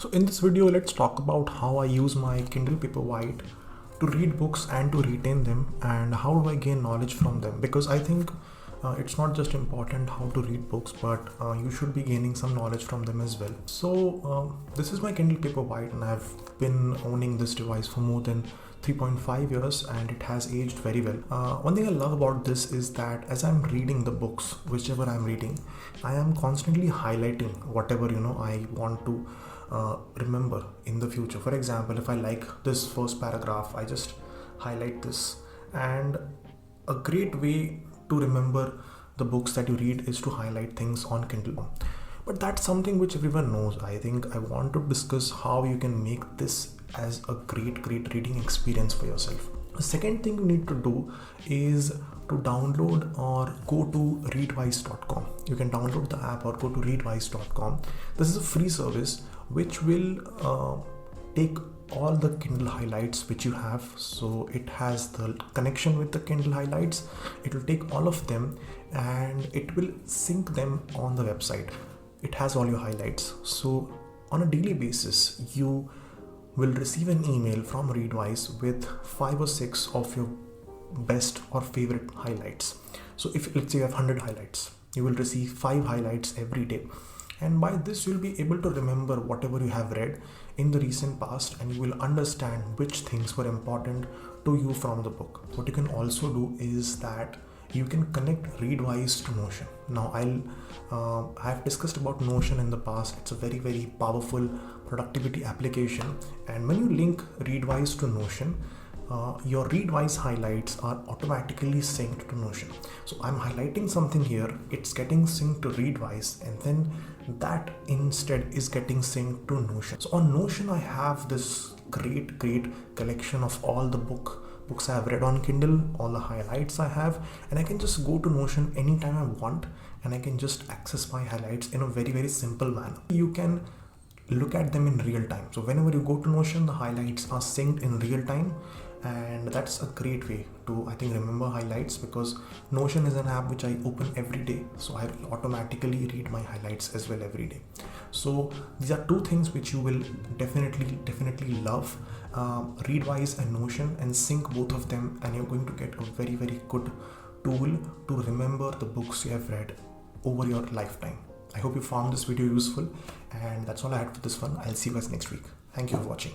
So in this video, let's talk about how I use my Kindle Paperwhite to read books and to retain them, and how do I gain knowledge from them, because I think it's not just important how to read books, but you should be gaining some knowledge from them as well. So this is my Kindle Paperwhite, and I've been owning this device for more than 3.5 years, and it has aged very well. One thing I love about this is that as I'm reading the books, whichever I'm reading, I am constantly highlighting whatever I want to remember in the future. For example, if I like this first paragraph, I just highlight this. And a great way to remember the books that you read is to highlight things on Kindle. But that's something which everyone knows. I think I want to discuss how you can make this as a great reading experience for yourself. The second thing you need to do is to download or go to readwise.com. You can download the app or go to readwise.com. This is a free service which will take all the Kindle highlights which you have. So it has the connection with the Kindle highlights. It will take all of them and it will sync them on the website. It has all your highlights. So on a daily basis, you will receive an email from Readwise with 5 or 6 of your best or favorite highlights. So if let's say you have 100 highlights, you will receive 5 highlights every day. And by this, you'll be able to remember whatever you have read in the recent past, and you will understand which things were important to you from the book. What you can also do is that you can connect Readwise to Notion. Now I've discussed about Notion in the past. It's a very powerful productivity application, and when you link Readwise to Notion, your Readwise highlights are automatically synced to Notion. So I'm highlighting something here, it's getting synced to Readwise, and then that instead is getting synced to Notion. So on Notion, I have this great collection of all the books I have read on Kindle, all the highlights I have, and I can just go to Notion anytime I want, and I can just access my highlights in a very simple manner. You can look at them in real time. So whenever you go to Notion, the highlights are synced in real time, and that's a great way to, I think, remember highlights, because Notion is an app which I open every day, so I will automatically read my highlights as well every day. So these are two things which you will definitely love, Readwise and Notion, and sync both of them, and you're going to get a very good tool to remember the books you have read over your lifetime. I hope you found this video useful, and that's all I had for this one. I'll see you guys next week. Thank you for watching.